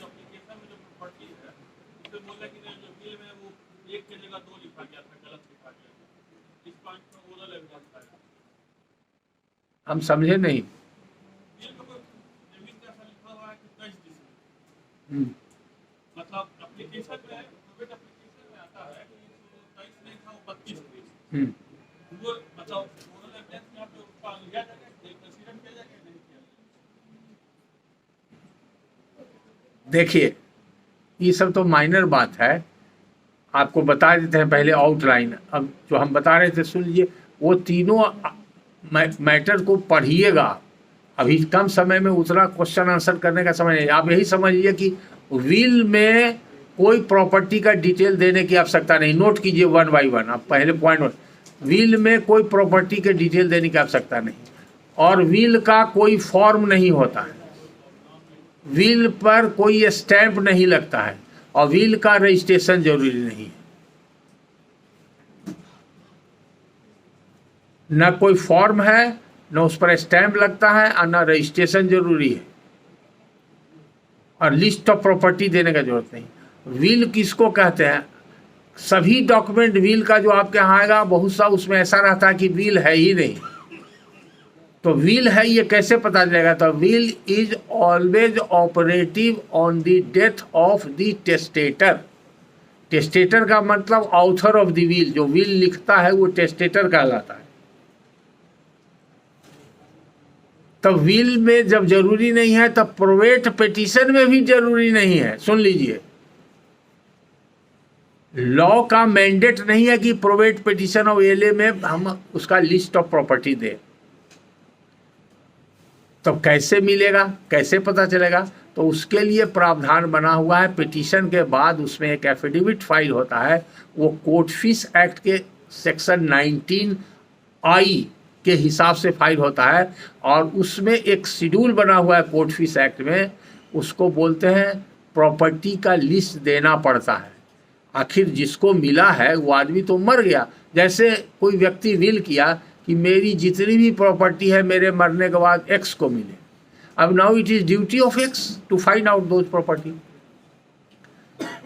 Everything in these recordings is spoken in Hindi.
जो एप्लीकेशन में जो प्रॉपर्टी है उससे बोला कि नहीं, जो बिल में वो एक की जगह दो लिखा गया था, गलत लिखा गया था। इस पॉइंट पर ओरल एविडेंस आया। हम समझे नहीं। बिल में कोई जमीन का ऐसा लिखा हुआ है कि 23 डिसमिल, मतलब एप्लीकेशन में प्राइवेट एप्लीकेशन में आता है कि 23 नहीं था, वो 25 डिसमिल। वो मतलब ओरल एविडेंस में आप जो उसका लिया जाएगा, कंसीडर किया जाएगा, नहीं किया जाएगा। देखिए, ये सब तो माइनर बात है, आपको बता देते हैं पहले आउटलाइन। अब जो हम बता रहे थे सुन लीजिए, वो तीनों मैटर को पढ़िएगा। अभी कम समय में उतना क्वेश्चन आंसर करने का समय नहीं। आप यही समझिए कि विल में कोई प्रॉपर्टी का डिटेल देने की आवश्यकता नहीं। नोट कीजिए 1 बाई 1। आप पहले पॉइंट, विल में कोई प्रॉपर्टी के डिटेल देने की आवश्यकता नहीं, और विल का कोई फॉर्म नहीं होता है, विल पर कोई स्टैंप नहीं लगता है, और विल का रजिस्ट्रेशन जरूरी नहीं है। न कोई फॉर्म है, न उस पर स्टैंप लगता है, और न रजिस्ट्रेशन जरूरी है, और लिस्ट ऑफ प्रॉपर्टी देने का जरूरत नहीं। विल किसको कहते हैं? सभी डॉक्यूमेंट विल का जो आपके यहाँ आएगा, बहुत सा उसमें ऐसा रहता है कि विल है ही नहीं। तो विल है ये कैसे पता चलेगा? तो will is always operative on the death of the testator. Testator का मतलब ऑथर ऑफ द विल। जो विल लिखता है वो टेस्टेटर कहलाता है। तब विल में जब जरूरी नहीं है, तब प्रोवेट पिटीशन में भी जरूरी नहीं है। सुन लीजिए, लॉ का मैंडेट नहीं है कि प्रोवेट पिटीशन और एलए में हम उसका लिस्ट ऑफ प्रॉपर्टी दें। तब कैसे मिलेगा, कैसे पता चलेगा? तो उसके लिए प्रावधान बना हुआ है। पिटीशन के बाद उसमें एक एफिडेविट फाइल होता है, वो कोर्ट फीस एक्ट के सेक्शन 19I के हिसाब से फाइल होता है, और उसमें एक शेड्यूल बना हुआ है कोर्ट फीस एक्ट में, उसको बोलते हैं प्रॉपर्टी का लिस्ट देना पड़ता है। आखिर जिसको मिला है वो आदमी तो मर गया। जैसे कोई व्यक्ति विल किया कि मेरी जितनी भी प्रॉपर्टी है मेरे मरने के बाद एक्स को मिले। अब now it is duty of X to find out those property.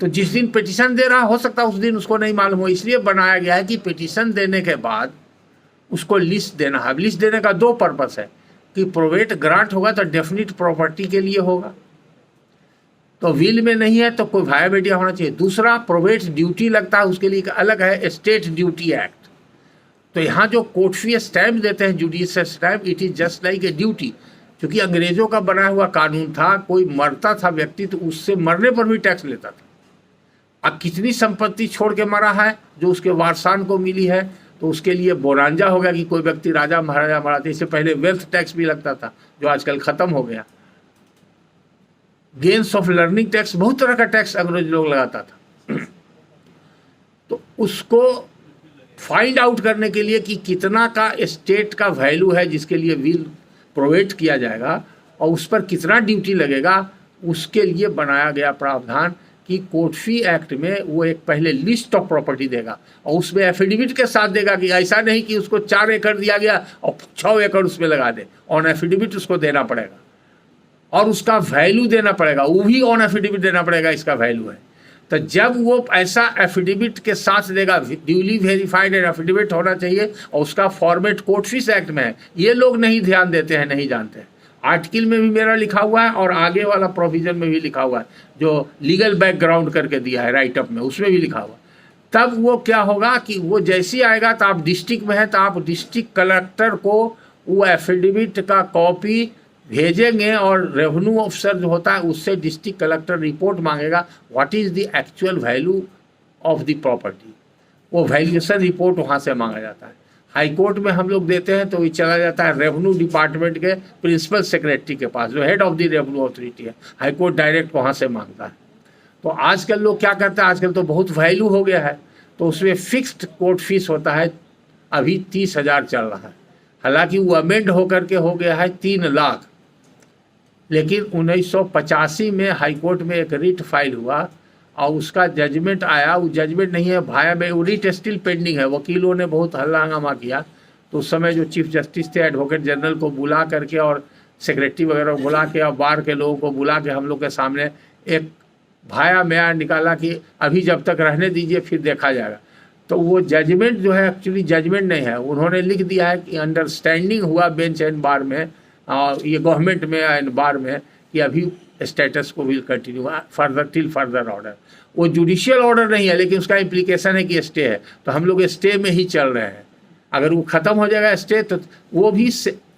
तो जिस दिन पिटीशन दे रहा, हो सकता है उस दिन उसको नहीं मालूम हो, इसलिए बनाया गया है कि पिटीशन देने के बाद उसको लिस्ट देना है। लिस्ट देने का दो पर्पस है, कि प्रोवेट ग्रांट होगा तो डेफिनिट प्रॉपर्टी के लिए होगा, तो विल में नहीं है तो कोई भाया बेटिया होना चाहिए। दूसरा, प्रोवेट ड्यूटी लगता है, उसके लिए अलग है स्टेट ड्यूटी एक्ट। तो यहाँ जो कोर्ट फी स्टैम्प देते हैं, judicial stamp, it is just like a duty. क्योंकि अंग्रेजों का बना हुआ कानून था, कोई मरता था व्यक्ति तो उससे मरने पर भी टैक्स लेता था। अब कितनी संपत्ति छोड़ के मरा है जो उसके वारसान को मिली है, तो उसके लिए बोरांजा हो गया कि कोई व्यक्ति राजा महाराजा मरा था। इससे पहले वेल्थ टैक्स भी लगता था, जो आजकल खत्म हो गया। गेन्स ऑफ लर्निंग टैक्स, बहुत तरह का टैक्स अंग्रेज लोग लगाता था। तो उसको फाइंड आउट करने के लिए कि कितना का स्टेट का वैल्यू है जिसके लिए विल प्रोवाइड किया जाएगा, और उस पर कितना ड्यूटी लगेगा, उसके लिए बनाया गया प्रावधान कि कोर्ट फी एक्ट में वो एक पहले लिस्ट ऑफ प्रॉपर्टी देगा, और उसमें एफिडेविट के साथ देगा। कि ऐसा नहीं कि उसको 4 एकड़ दिया गया और 6 एकड़ उसमें लगा दे। ऑन एफिडेविट उसको देना पड़ेगा, और उसका वैल्यू देना पड़ेगा, वो भी ऑन एफिडेविट देना पड़ेगा, इसका वैल्यू है। तो जब वो ऐसा एफिडेविट के साथ देगा, ड्यूली वेरीफाइड एफिडेविट होना चाहिए, और उसका फॉर्मेट कोर्ट फीस एक्ट में है। ये लोग नहीं ध्यान देते हैं, नहीं जानते हैं। आर्टिकल में भी मेरा लिखा हुआ है, और आगे वाला प्रोविजन में भी लिखा हुआ है, जो लीगल बैकग्राउंड करके दिया है राइटअप में, उसमें भी लिखा हुआ। तब वो क्या होगा कि वो जैसे आएगा, तो आप डिस्ट्रिक्ट में है तो आप डिस्ट्रिक्ट कलेक्टर को वो एफिडेविट का कॉपी भेजेंगे, और रेवेन्यू ऑफिसर जो होता है उससे डिस्ट्रिक्ट कलेक्टर रिपोर्ट मांगेगा, what is the actual value of the property. वो वैल्यूएशन रिपोर्ट वहाँ से मांगा जाता है। हाई कोर्ट में हम लोग देते हैं तो ये चला जाता है रेवेन्यू डिपार्टमेंट के प्रिंसिपल सेक्रेटरी के पास, जो head of the revenue authority है। हाई कोर्ट डायरेक्ट वहाँ से मांगता है। तो आजकल लोग क्या करते हैं, आजकल तो बहुत वैल्यू हो गया है, तो उसमें फिक्स्ड कोर्ट फीस होता है। अभी 30,000 चल रहा है, हालांकि वो अमेंड होकर के हो गया है 3 लाख। लेकिन 1985 में हाई कोर्ट में एक रिट फाइल हुआ, और उसका जजमेंट आया। वो जजमेंट नहीं है भाया में, वो रिट स्टिल पेंडिंग है। वकीलों ने बहुत हल्ला हंगामा किया। तो उस समय जो चीफ जस्टिस थे, एडवोकेट जनरल को बुला करके और सेक्रेटरी वगैरह को बुला के और बार के लोगों को बुला के हम लोग के सामने एक भाया म्यार निकाला कि अभी जब तक रहने दीजिए फिर देखा जाएगा। तो वो जजमेंट जो है एक्चुअली जजमेंट नहीं है, उन्होंने लिख दिया है कि अंडरस्टैंडिंग हुआ बेंच एंड बार में, और ये गवर्नमेंट में एंड बार में, कि अभी स्टेटस को will continue further till further order. वो जुडिशियल ऑर्डर नहीं है, लेकिन उसका इम्प्लीकेशन है कि स्टे है, तो हम लोग स्टे में ही चल रहे हैं। अगर वो ख़त्म हो जाएगा स्टे, तो वो भी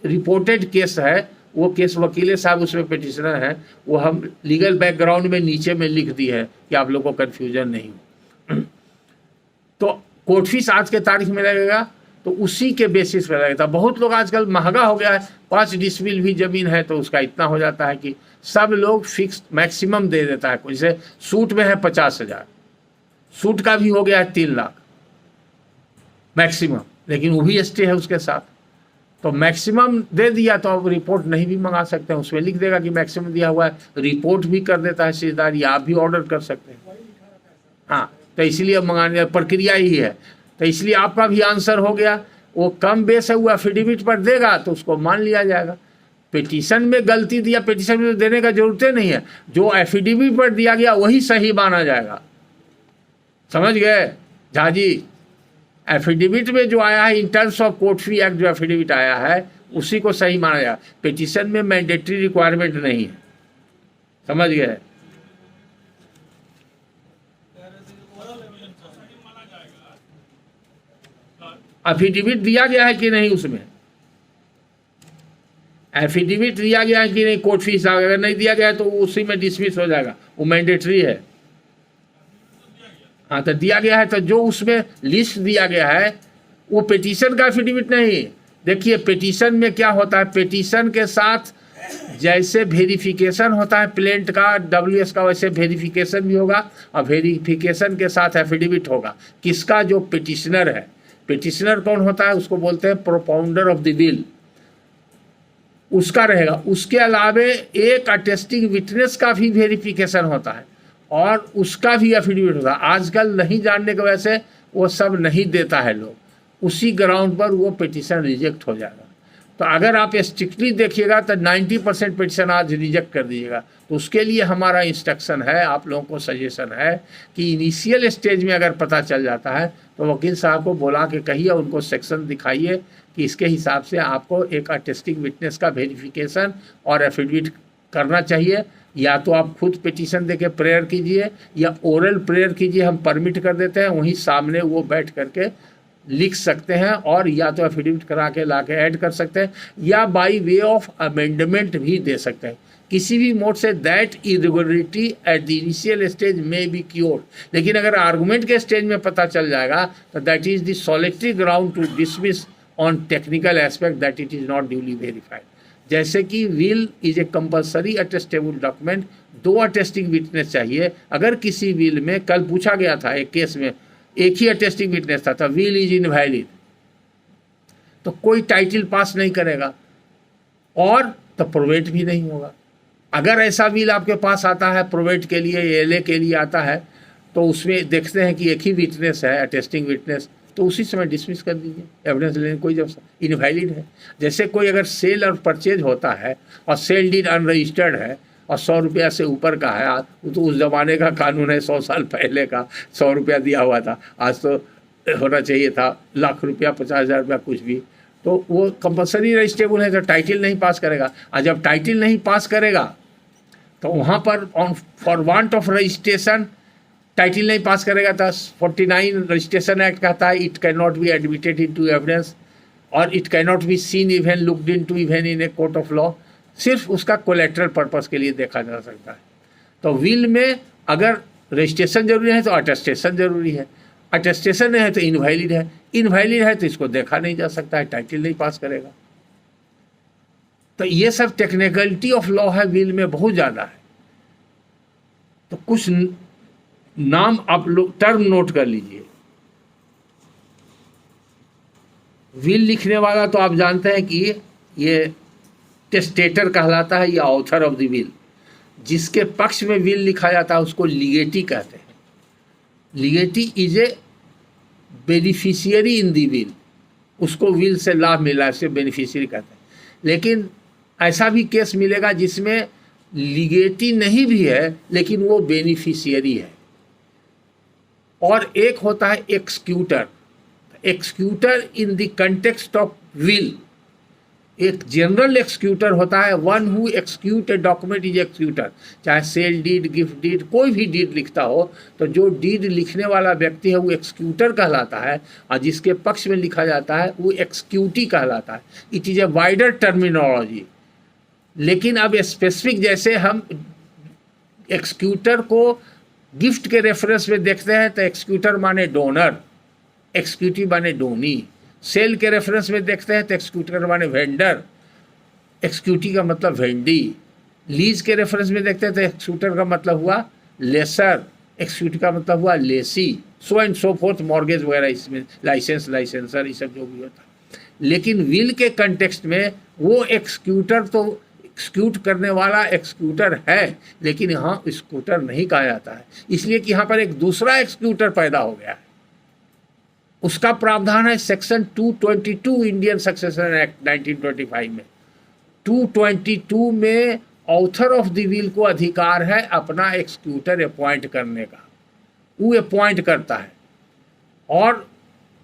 रिपोर्टेड केस है, वो केस वकील साहब उसमें पिटिशनर है, वो हम लीगल बैकग्राउंड में नीचे में लिख दी है कि आप लोगों को कन्फ्यूजन नहीं हो। तो कोर्ट फीस आज के तारीख में लगेगा तो उसी के बेसिस पे लगेगा। बहुत लोग आजकल महंगा हो गया है, 5 डिसमिल भी ज़मीन है तो उसका इतना हो जाता है कि सब लोग फिक्स मैक्सिमम दे देता है। जैसे सूट में है 50,000, सूट का भी हो गया है 3 लाख मैक्सिमम, लेकिन वो भी स्टे है उसके साथ। तो मैक्सिमम दे दिया तो आप रिपोर्ट नहीं भी मंगा सकते हैं, उसमें लिख देगा कि मैक्सिमम दिया हुआ है, रिपोर्ट भी कर देता है सीधेदार, या आप भी ऑर्डर कर सकते हैं। हाँ, तो इसलिए मंगाने प्रक्रिया ही है। तो इसलिए आपका भी आंसर हो गया, वो कम बेस है, वो एफिडेविट पर देगा तो उसको मान लिया जाएगा। पिटीशन में गलती दिया, पिटीशन में तो देने का जरूरत नहीं है, जो एफिडेविट पर दिया गया वही सही माना जाएगा। समझ गए झा जी? एफिडेविट में जो आया है in terms of court fee act, जो एफिडेविट आया है उसी को सही माना जाएगा। पिटीशन में मैंडेटरी रिक्वायरमेंट नहीं है। समझ गए? एफिडेविट दिया गया है कि नहीं, उसमें एफिडेविट दिया गया है कि नहीं कोर्ट फीस, अगर नहीं दिया गया है तो उसी में डिसमिस हो जाएगा, वो मैंडेटरी है। हाँ, तो दिया गया है, तो जो उसमें लिस्ट दिया गया है वो पिटीशन का एफिडेविट नहीं। देखिए पिटीशन में क्या होता है, पिटीशन के साथ जैसे वेरिफिकेशन होता है प्लेंट का, WS का, वैसे वेरिफिकेशन भी होगा, और वेरिफिकेशन के साथ एफिडेविट होगा। किसका? जो पिटिशनर है। पिटिशनर कौन होता है? उसको बोलते हैं प्रोपाउंडर ऑफ द विल, उसका रहेगा। उसके अलावे एक अटेस्टिंग विटनेस का भी वेरिफिकेशन होता है और उसका भी एफिडेविट होता है। आजकल नहीं जानने की वजह से वो सब नहीं देता है लोग, उसी ग्राउंड पर वो पिटीशन रिजेक्ट हो जाएगा। तो अगर आप स्ट्रिक्टली देखिएगा तो 90% पिटीशन आज रिजेक्ट कर दीजिएगा। तो उसके लिए हमारा इंस्ट्रक्शन है, आप लोगों को सजेशन है कि इनिशियल स्टेज में अगर पता चल जाता है तो वकील साहब को बुला के कहिए, उनको सेक्शन दिखाइए कि इसके हिसाब से आपको एक अटेस्टिंग विटनेस का वेरिफिकेशन और एफिडेविट करना चाहिए। या तो आप खुद पिटीशन देके प्रेयर कीजिए या ओरल प्रेयर कीजिए, हम परमिट कर देते हैं, वहीं सामने वो बैठ करके लिख सकते हैं, और या तो एफिडेविट करा के ला के ऐड कर सकते हैं, या बाई वे ऑफ अमेंडमेंट भी दे सकते हैं। किसी भी mode say that irregularity at the initial stage में बी क्योर्ड। लेकिन अगर आर्गूमेंट के स्टेज में पता चल जाएगा तो that is the solitary ground to dismiss on technical aspect that it is not duly verified. जैसे कि will is a compulsory attestable document, 2 attesting witness चाहिए। अगर किसी विल में, कल पूछा गया था एक केस में, एक ही अटेस्टिंग विटनेस था, तो विल इज इनवैलिड, तो कोई टाइटल पास नहीं करेगा और तो प्रोवेट भी नहीं होगा। अगर ऐसा विल आपके पास आता है प्रोवेट के लिए, एलए के लिए आता है, तो उसमें देखते हैं कि एक ही विटनेस है अटेस्टिंग विटनेस, तो उसी समय डिसमिस कर दीजिए, एविडेंस लेने कोई जब इनवैलिड है। जैसे कोई अगर सेल और परचेज होता है और सेल डीड अनरजिस्टर्ड है और 100 रुपया से ऊपर का है, तो उस ज़माने का कानून है, 100 साल पहले का 100 रुपया दिया हुआ था, आज तो होना चाहिए था लाख रुपया, 50,000 रुपया, कुछ भी, तो वो कंपल्सरी रजिस्ट्रेबल है, तो टाइटल नहीं पास करेगा। और जब टाइटल नहीं पास करेगा तो वहाँ पर on for want of registration title नहीं पास करेगा, तो 49 रजिस्ट्रेशन एक्ट कहता है it can not be admitted into evidence और it can not be seen even looked into even in a court of law. सिर्फ उसका कोलेट्रल पर्पस के लिए देखा जा सकता है। तो विल में अगर रजिस्ट्रेशन जरूरी है तो अटेस्टेशन जरूरी है, अटेस्टेशन नहीं है तो इनवैलिड है, इनवैलिड है तो इसको देखा नहीं जा सकता है, टाइटल नहीं पास करेगा। तो ये सब टेक्निकलिटी ऑफ लॉ है, विल में बहुत ज़्यादा है। तो कुछ नाम आप लोग टर्म नोट कर लीजिए। विल लिखने वाला तो आप जानते हैं कि ये टेस्टेटर कहलाता है या ऑथर ऑफ द विल। जिसके पक्ष में विल लिखा जाता है उसको लीगेटी कहते हैं। Legatee is a beneficiary in the will, उसको विल से लाभ मिला, इसे बेनिफिशियरी कहते हैं। लेकिन ऐसा भी केस मिलेगा जिसमें लीगेटी नहीं भी है लेकिन वो बेनिफिशियरी है। और एक होता है executor. Executor in the context of will, एक जनरल एक्सक्यूटर होता है, one who execute a document is executor. चाहे सेल डीड, गिफ्ट डीड, कोई भी डीड लिखता हो तो जो डीड लिखने वाला व्यक्ति है वो एक्सक्यूटर कहलाता है, और जिसके पक्ष में लिखा जाता है वो एक्सक्यूटी कहलाता है। It is a wider terminology. लेकिन अब स्पेसिफिक, जैसे हम एक्सक्यूटर को गिफ्ट के रेफरेंस में देखते हैं तो एक्सक्यूटर माने डोनर, एक्सक्यूटिव माने डोनी। सेल के रेफरेंस में देखते हैं तो एक्सक्यूटर माने वेंडर, एक्सक्यूटिव का मतलब वेंडी। लीज के रेफरेंस में देखते हैं तो एक्सक्यूटर का मतलब हुआ लेसर, एक्सक्यूटिव का मतलब हुआ lessee, so and so forth, mortgage वगैरह, इसमें लाइसेंस, लाइसेंसर, ये सब जो भी होता है। लेकिन विल के कंटेक्स्ट में वो एक्सक्यूटर तो एक्सक्यूट करने वाला एक्सक्यूटर है, लेकिन यहाँ एक्सक्यूटर नहीं कहा जाता है, इसलिए कि यहाँ पर एक दूसरा एक्सक्यूटर पैदा हो गया है। उसका प्रावधान है सेक्शन 222 इंडियन सक्सेशन एक्ट 1925 में। 222 में ऑथर ऑफ द विल को अधिकार है अपना एक्सक्यूटर अपॉइंट करने का, वो अपॉइंट करता है। और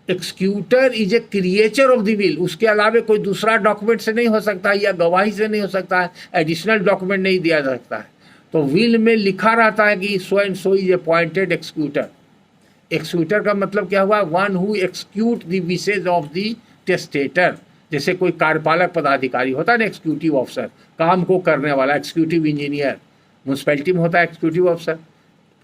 executor is a creature of the will, उसके अलावा कोई दूसरा डॉक्यूमेंट से नहीं हो सकता है, या गवाही से नहीं हो सकता है, एडिशनल डॉक्यूमेंट नहीं दिया जा सकता है। तो विल में लिखा रहता है कि so and so is appointed executor. Executor का मतलब क्या हुआ? One who execute the wishes of the testator. जैसे कोई कार्यपालक पदाधिकारी होता है ना, एक्सक्यूटिव ऑफिसर, काम को करने वाला, एक्सक्यूटिव इंजीनियर। म्यूनसिपैलिटी में होता है एक्सक्यूटिव ऑफिसर,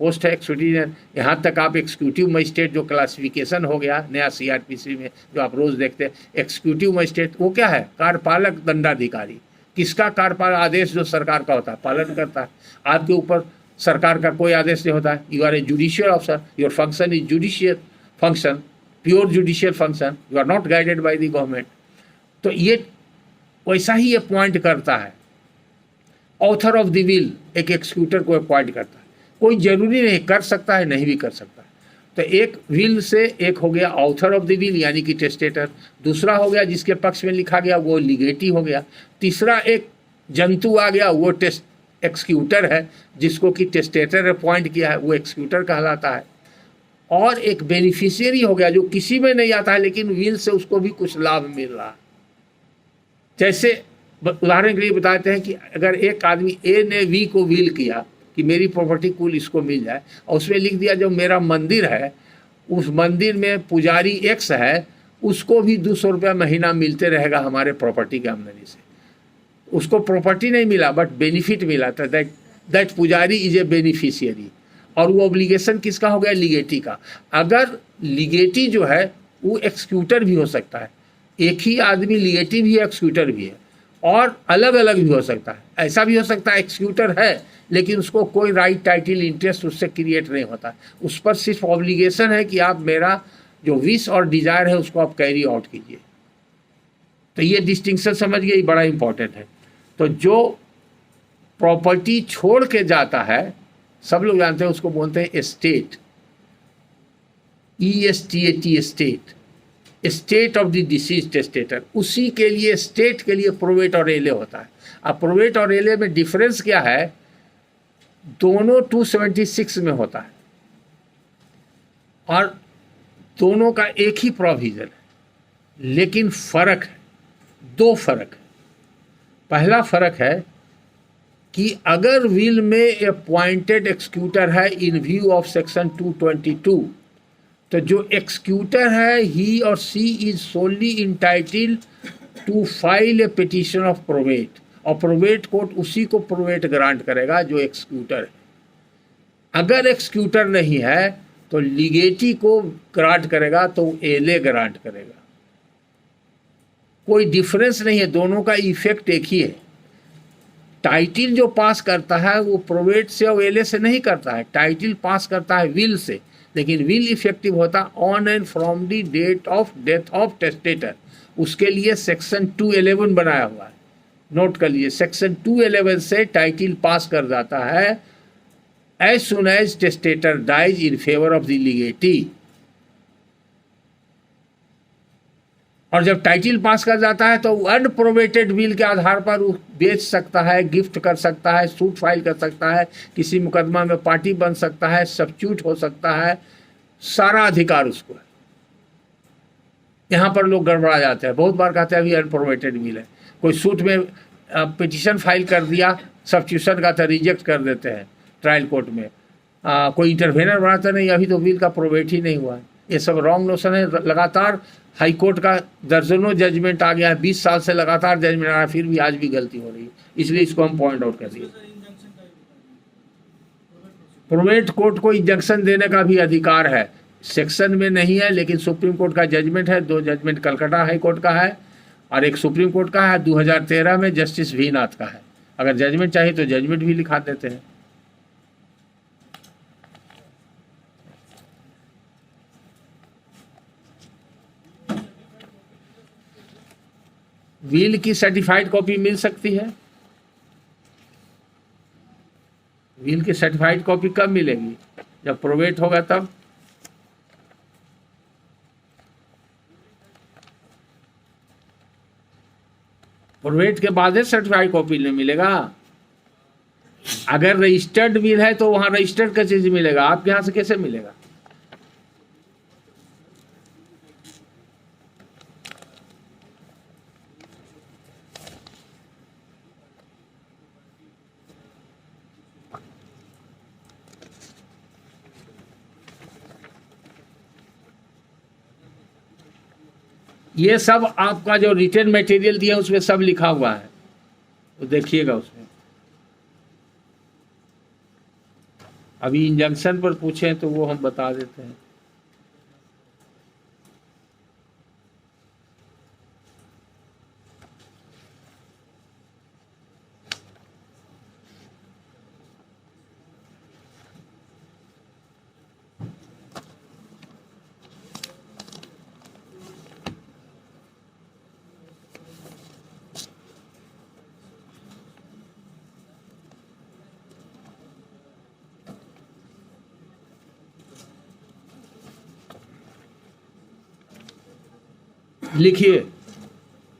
पोस्ट है एक्सक्यूटिव इंजीनियर। यहाँ तक आप एक्सक्यूटिव मजिस्ट्रेट, जो क्लासिफिकेशन हो गया नया CRPC में जो आप रोज़ देखते हैं, एक्सक्यूटिव मजिस्ट्रेट वो क्या है? कार्यपालक दंडाधिकारी। किसका कार्यपालक? आदेश जो सरकार का होता है पालन करता है। आपके ऊपर सरकार का कोई आदेश नहीं होता है। You are a judicial officer, your function is judicial function, pure judicial function, you are not guided by the government. तो ये वैसा ही अपॉइंट करता है। ऑथर ऑफ द विल एक एक्सक्यूटर को अपॉइंट करता है। कोई जरूरी नहीं, कर सकता है, नहीं भी कर सकता है। तो एक विल से एक हो गया ऑथर ऑफ द विल यानी कि टेस्टेटर, दूसरा हो गया जिसके पक्ष में लिखा गया वो लीगेटी हो गया, तीसरा एक जंतु आ गया वो एक्सक्यूटर है, जिसको कि टेस्टेटर अपॉइंट किया है, वो एक्सक्यूटर कहलाता है। और एक बेनिफिशियरी हो गया जो किसी में नहीं आता है लेकिन विल से उसको भी कुछ लाभ मिल रहा है। जैसे उदाहरण के लिए बताते हैं कि अगर एक आदमी ए ने वी को विल किया कि मेरी प्रॉपर्टी कुल इसको मिल जाए, और उसमें लिख दिया जो मेरा मंदिर है उस मंदिर में पुजारी एक्स है, उसको भी 200 रुपया महीना मिलते रहेगा हमारे प्रॉपर्टी की आमदनी से। उसको प्रॉपर्टी नहीं मिला बट बेनिफिट मिला था, दैट पुजारी इज ए बेनिफिशियरी। और वो ऑब्लिगेशन किसका हो गया? लीगेटी का। अगर लीगेटी जो है वो एक्सक्यूटर भी हो सकता है, एक ही आदमी लीगेटी भी है एक्सक्यूटर भी है, और अलग अलग भी हो सकता है। ऐसा भी हो सकता है एक्सक्यूटर है लेकिन उसको कोई राइट टाइटल इंटरेस्ट उससे क्रिएट नहीं होता, उस पर सिर्फ ऑब्लिगेशन है कि आप मेरा जो विश और डिज़ायर है उसको आप कैरी आउट कीजिए। तो ये डिस्टिंक्शन समझ गए, बड़ा इंपॉर्टेंट है। तो जो प्रॉपर्टी छोड़ के जाता है, सब लोग जानते हैं उसको बोलते हैं estate, ESTAT estate, state of the disease testator. उसी के लिए स्टेट के लिए प्रोवेट और एले होता है। अब प्रोवेट और एले में डिफरेंस क्या है? दोनों 276 में होता है और दोनों का एक ही प्रोविजन है, लेकिन फर्क है, दो फर्क है। पहला फर्क है कि अगर विल में अपॉइंटेड एक्सक्यूटर है इन व्यू ऑफ सेक्शन 222, तो जो एक्सक्यूटर है ही और she is solely entitled to file a petition of probate, और प्रोवेट कोर्ट उसी को प्रोवेट ग्रांट करेगा जो एक्सक्यूटर है। अगर एक्सक्यूटर नहीं है तो लीगेटी को ग्रांट करेगा, तो एले ग्रांट करेगा। कोई डिफरेंस नहीं है, दोनों का इफेक्ट एक ही है। टाइटिल जो पास करता है वो प्रोवेट से और एले से नहीं करता है, टाइटिल पास करता है विल से, लेकिन विल इफेक्टिव होता on and from the date of death of testator. उसके लिए सेक्शन 211 बनाया हुआ है, नोट कर लीजिए। सेक्शन 211 से टाइटिल पास कर जाता है as soon as testator dies in favour of the legatee. और जब टाइटिल पास कर जाता है तो अनप्रोवेटेड विल के आधार पर वो बेच सकता है, गिफ्ट कर सकता है, सूट फाइल कर सकता है, किसी मुकदमा में पार्टी बन सकता है, सब्स्टिट्यूट हो सकता है, सारा अधिकार उसको है। यहाँ पर लोग गड़बड़ा जाते हैं, बहुत बार कहते हैं अभी अनप्रोवेटेड विल है, कोई सूट में पिटीशन फाइल कर दिया सब्स्टिट्यूशन का तो रिजेक्ट कर देते हैं ट्रायल कोर्ट में, कोई इंटरवेनर बनाता नहीं, अभी तो विल का प्रोवेट ही नहीं हुआ है। ये सब रॉन्ग नोशन है। लगातार हाई कोर्ट का दर्जनों जजमेंट आ गया है, 20 साल से लगातार जजमेंट आ रहा है, फिर भी आज भी गलती हो रही है, इसलिए इसको हम पॉइंट आउट कर दिए। प्रोवेट कोर्ट को इंजंक्शन देने का भी अधिकार है, सेक्शन में नहीं है, लेकिन सुप्रीम कोर्ट का जजमेंट है, 2 जजमेंट कलकत्ता हाई कोर्ट का है और एक सुप्रीम कोर्ट का है, 2013 में जस्टिस वी नाथ का है। अगर जजमेंट चाहिए तो जजमेंट भी लिखा देते हैं। विल की सर्टिफाइड कॉपी मिल सकती है। विल की सर्टिफाइड कॉपी कब मिलेगी? जब प्रोवेट होगा तब। प्रोवेट के बाद ही सर्टिफाइड कॉपी नहीं मिलेगा। अगर रजिस्टर्ड विल है तो वहां रजिस्टर्ड का चीज मिलेगा, आपके यहां से कैसे मिलेगा? ये सब आपका जो रिटर्न मटेरियल दिया उसमें सब लिखा हुआ है, तो देखिएगा उसमें। अभी इंजंक्शन पर पूछें तो वो हम बता देते हैं। लिखिए,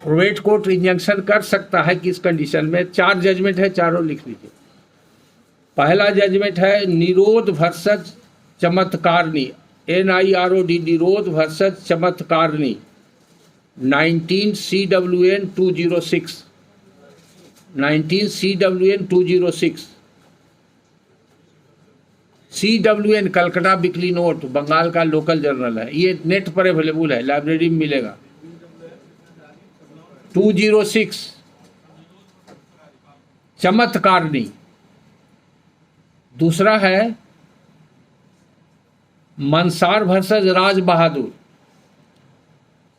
प्रोवेट कोर्ट इंजंक्शन कर सकता है किस कंडीशन में? 4 जजमेंट है, चारों लिख लीजिए। पहला जजमेंट है Nirod versus Chamatkarni, NIROD, Nirod versus Chamatkarni, 19 CWN 206, 19 CWN 206। CWN Calcutta weekly note, Bengal का लोकल जर्नल है, ये नेट पर अवेलेबल है, लाइब्रेरी में मिलेगा। 206 चमत्कारनी। दूसरा है Mansar versus Raj Bahadur,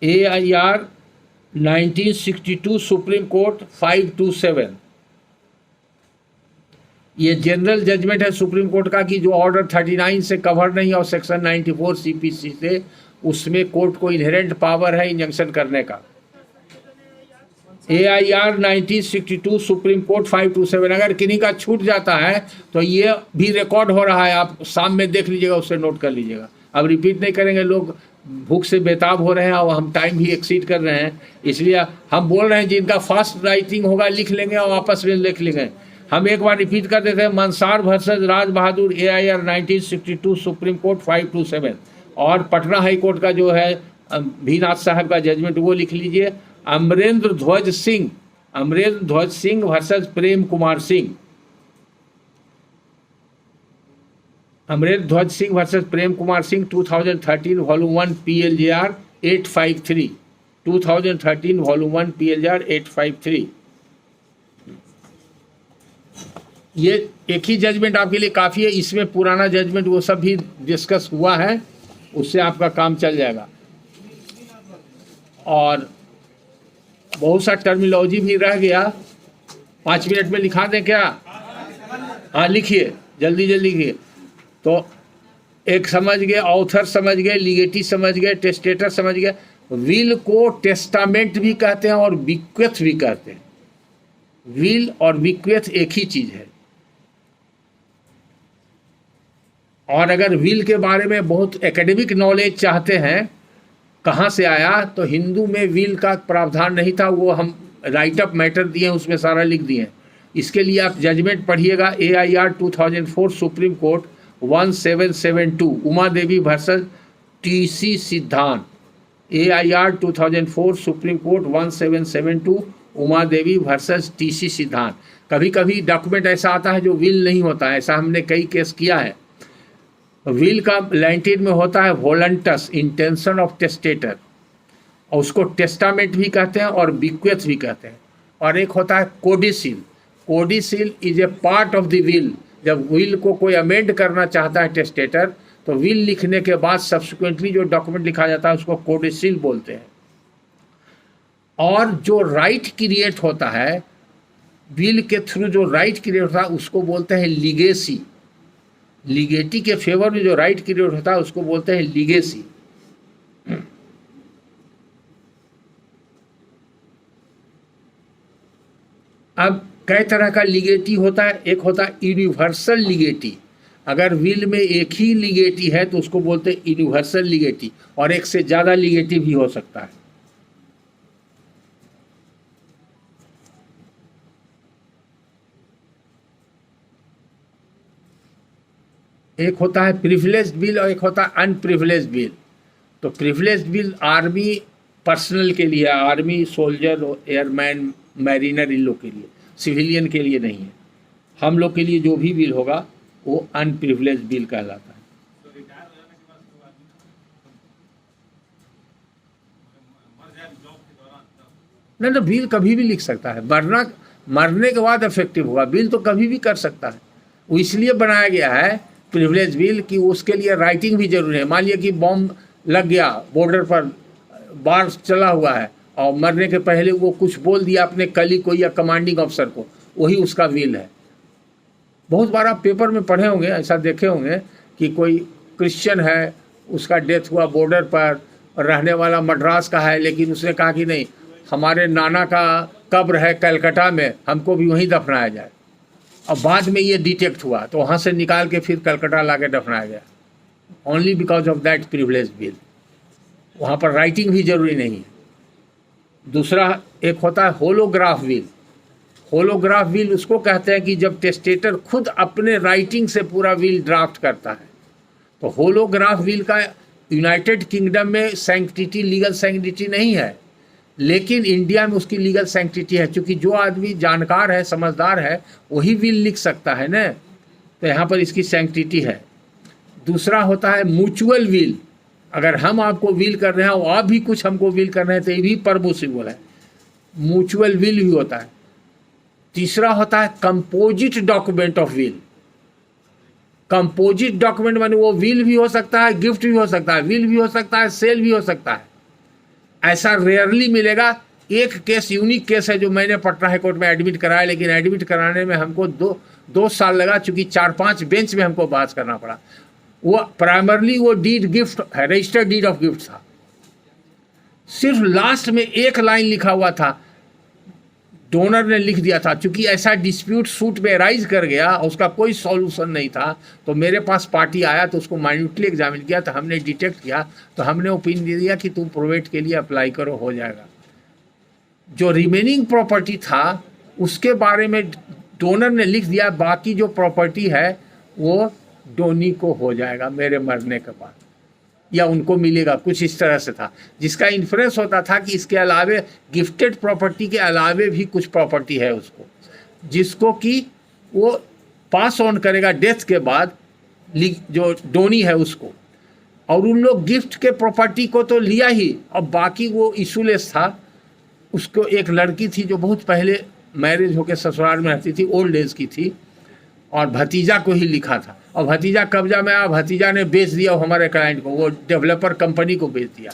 AIR 1962, supreme court 527। ये जनरल जजमेंट है सुप्रीम कोर्ट का कि जो ऑर्डर 39 से कवर नहीं और सेक्शन 94 CPC से, उसमें कोर्ट को इनहेरेंट पावर है इंजंक्शन करने का। AIR 1962, supreme court 527। अगर किन्हीं का छूट जाता है तो ये भी रिकॉर्ड हो रहा है, आप शाम में देख लीजिएगा, उससे नोट कर लीजिएगा। अब रिपीट नहीं करेंगे, लोग भूख से बेताब हो रहे हैं और हम टाइम भी एक्सीड कर रहे हैं, इसलिए हम बोल रहे हैं जिनका फास्ट राइटिंग होगा लिख लेंगे और वापस में लिख लेंगे। हम एक बार रिपीट कर देते हैं, Mansar versus Raj Bahadur, AIR 1962, supreme court 527। और पटना हाई कोर्ट का जो है भीनाथ साहब का जजमेंट वो लिख लीजिए। Amarendra Dhwaj Singh versus Prem Kumar Singh, Amarendra Dhwaj Singh versus Prem Kumar Singh, 2013 volume 1 PLJR 853, 2013 volume 1 PLJR 853। ये एक ही जजमेंट आपके लिए काफ़ी है, इसमें पुराना जजमेंट वो सब भी डिस्कस हुआ है, उससे आपका काम चल जाएगा। और बहुत सा टर्मिनोलॉजी भी रह गया, 5 मिनट में लिखा दें क्या? हाँ लिखिए, जल्दी जल्दी लिखिए। तो एक समझ गए, ऑथर समझ गए, लीगेटी समझ गए, टेस्टेटर समझ गए। विल को टेस्टामेंट भी कहते हैं और बिक्वेथ भी कहते हैं। विल और बिक्वेथ एक ही चीज़ है। और अगर विल के बारे में बहुत एकेडमिक नॉलेज चाहते हैं कहाँ से आया, तो हिंदू में विल का प्रावधान नहीं था, वो हम राइट अप मैटर दिए हैं, उसमें सारा लिख दिए हैं। इसके लिए आप जजमेंट पढ़िएगा, AIR 2004 supreme court 1772 Uma Devi versus TC सिद्धांत, AIR 2004 supreme court 1772 Uma Devi versus TC सिद्धांत। कभी कभी डॉक्यूमेंट ऐसा आता है जो विल नहीं होता है, ऐसा हमने कई केस किया है। विल का लैटिन में होता है वोलंटस, इंटेंशन ऑफ टेस्टेटर, और उसको टेस्टामेंट भी कहते हैं और बिक्वेथ भी कहते हैं। और एक होता है codicil, codicil is a part of the will. जब विल को कोई अमेंड करना चाहता है टेस्टेटर, तो विल लिखने के बाद सब्सिक्वेंटली जो डॉक्यूमेंट लिखा जाता है उसको कोडिसिल बोलते हैं। और जो राइट क्रिएट होता है विल के थ्रू, जो राइट क्रिएट होता है उसको बोलते हैं लीगेसी। लीगेटी के फेवर में जो राइट क्रिएट होता है उसको बोलते हैं लीगेसी। अब कई तरह का लीगेटी होता है। एक होता है यूनिवर्सल लीगेटी, अगर विल में एक ही लीगेटी है तो उसको बोलते हैं यूनिवर्सल लीगेटी, और एक से ज़्यादा लीगेटी भी हो सकता है। एक होता है प्रिविलेज्ड बिल और एक होता है अनप्रिविलेज्ड बिल। तो प्रिविलेज्ड बिल आर्मी पर्सनल के लिए, आर्मी सोल्जर, एयरमैन, मैरिनर, इन लोग के लिए, सिविलियन के लिए नहीं है। हम लोग के लिए जो भी बिल होगा वो अनप्रिविलेज्ड बिल कहलाता है। नहीं तो बिल कभी भी लिख सकता है, मरने के बाद इफेक्टिव होगा, बिल तो कभी भी कर सकता है। वो इसलिए बनाया गया है प्रिविलेज बिल कि उसके लिए राइटिंग भी जरूरी है। मान लिया कि बॉम्ब लग गया, बॉर्डर पर बार चला हुआ है, और मरने के पहले वो कुछ बोल दिया अपने कली को या कमांडिंग अफसर को, वही उसका विल है। बहुत बार आप पेपर में पढ़े होंगे, ऐसा देखे होंगे कि कोई क्रिश्चियन है, उसका डेथ हुआ बॉर्डर पर, रहने वाला मद्रास का है, लेकिन उसने कहा कि नहीं, हमारे नाना का कब्र है कलकत्ता में, हमको भी वहीं दफनाया जाए। अब बाद में ये डिटेक्ट हुआ तो वहाँ से निकाल के फिर कलकत्ता ला के दफनाया गया, only because of that privilege bill. वहाँ पर राइटिंग भी जरूरी नहीं है। दूसरा एक होता है होलोग्राफ विल। होलोग्राफ विल उसको कहते हैं कि जब टेस्टेटर खुद अपने राइटिंग से पूरा विल ड्राफ्ट करता है। तो होलोग्राफ विल का यूनाइटेड किंगडम में सैंक्टिटी, लीगल सैंक्टिटी नहीं है, लेकिन इंडिया में उसकी लीगल सैंक्टिटी है, क्योंकि जो आदमी जानकार है, समझदार है, वही विल लिख सकता है ना, तो यहाँ पर इसकी सैंक्टिटी है। दूसरा होता है म्यूचुअल विल। अगर हम आपको विल कर रहे हैं और आप भी कुछ हमको विल कर रहे हैं तो ये भी परमिसिबल है, म्यूचुअल विल भी होता है। तीसरा होता है composite document of will. Composite document माने वो विल भी हो सकता है, गिफ्ट भी हो सकता है, विल भी हो सकता है, सेल भी हो सकता है। ऐसा रेयरली मिलेगा। एक केस यूनिक केस है जो मैंने पटना हाई कोर्ट में एडमिट कराया, लेकिन एडमिट कराने में हमको दो साल लगा, चूँकि 4-5 बेंच में हमको बहस करना पड़ा। वो प्राइमरली वो डीड गिफ्ट है, रजिस्टर्ड डीड ऑफ गिफ्ट था। सिर्फ लास्ट में एक लाइन लिखा हुआ था, डोनर ने लिख दिया था। चूंकि ऐसा डिस्प्यूट सूट में राइज कर गया, उसका कोई सॉल्यूशन नहीं था, तो मेरे पास पार्टी आया तो उसको माइन्यूटली एग्जामिन किया, तो हमने डिटेक्ट किया, तो हमने ओपिनियन दे दिया कि तुम प्रोवेट के लिए अप्लाई करो, हो जाएगा। जो रिमेनिंग प्रॉपर्टी था उसके बारे में डोनर ने लिख दिया, बाकी जो प्रॉपर्टी है वो डोनी को हो जाएगा मेरे मरने के बाद, या उनको मिलेगा, कुछ इस तरह से था। जिसका इन्फ्रेंस होता था कि इसके अलावे गिफ्टेड प्रॉपर्टी के अलावे भी कुछ प्रॉपर्टी है उसको, जिसको कि वो पास ऑन करेगा डेथ के बाद, जो डोनी है उसको। और उन लोग गिफ्ट के प्रॉपर्टी को तो लिया ही, और बाकी वो इशूलेस था। उसको एक लड़की थी जो बहुत पहले मैरिज होकर ससुराल में रहती थी, ओल्ड एज की थी, और भतीजा को ही लिखा था, और भतीजा कब्जा में आया, भतीजा ने बेच दिया हमारे क्लाइंट को, वो डेवलपर कंपनी को बेच दिया।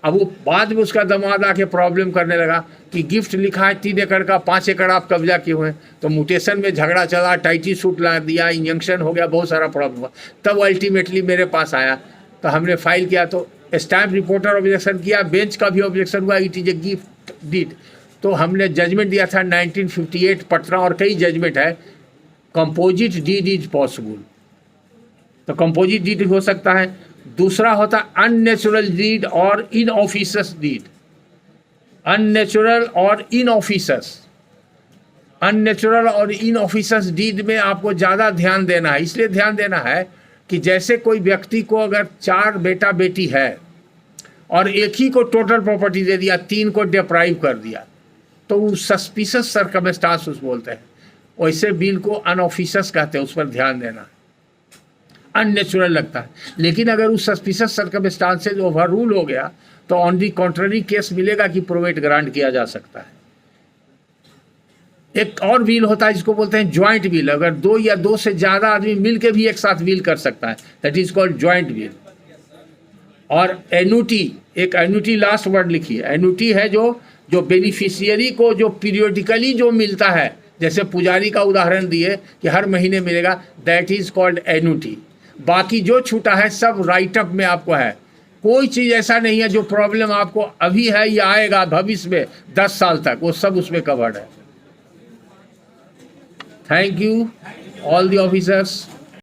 अब वो बाद में उसका दामाद आके प्रॉब्लम करने लगा कि गिफ्ट लिखा है 3 एकड़ का, 5 एकड़ आप कब्जा किए हुए हैं। तो म्यूटेशन में झगड़ा चला, टाइटी सूट ला दिया, इंजंक्शन हो गया, बहुत सारा प्रॉब्लम हुआ। तब अल्टीमेटली मेरे पास आया, तो हमने फाइल किया, तो स्टैम्प रिपोर्टर ऑब्जेक्शन किया, बेंच का भी ऑब्जेक्शन हुआ, it is a gift deed. तो हमने जजमेंट दिया था 1958 पटना, और कई जजमेंट है, कंपोजिट डीड इज पॉसिबल। तो कंपोजिट डीड हो सकता है। दूसरा होता है अननेचुरल डीड और इन ऑफिसस डीड। अननेचुरल और इन ऑफिसस, अननेचुरल और इन ऑफिसस डीड में आपको ज़्यादा ध्यान देना है। इसलिए ध्यान देना है कि जैसे कोई व्यक्ति को अगर 4 बेटा बेटी है और एक ही को टोटल प्रॉपर्टी दे दिया, 3 को डिप्राइव कर दिया, तो वो सस्पिशियस सर्कमस्टांस उस बोलते हैं। वैसे बिल को अनऑफिसस कहते हैं, उस पर ध्यान देना। अननेचुरल लगता है, लेकिन अगर उस सस्पिशियस सर्कमस्टांसेस ओवर रूल हो गया तो ऑन दी कॉन्ट्ररी केस मिलेगा कि प्रोवेट ग्रांट किया जा सकता है। एक और विल होता है जिसको बोलते हैं ज्वाइंट विल। अगर 2 या 2 से ज़्यादा आदमी मिलकर भी एक साथ विल कर सकता है, that is called joint will. और एन्युटी, एक एन्युटी लास्ट वर्ड लिखिए। एन्युटी है जो बेनिफिशियरी को जो पीरियडिकली जो मिलता है, जैसे पुजारी का उदाहरण दिए कि हर महीने मिलेगा, दैट इज कॉल्ड एन्युटी। बाकी जो छूटा है सब राइट अप में आपको है। कोई चीज़ ऐसा नहीं है जो प्रॉब्लम आपको अभी है या आएगा भविष्य में 10 साल तक, वो सब उसमें कवर्ड है। Thank you, all the officers.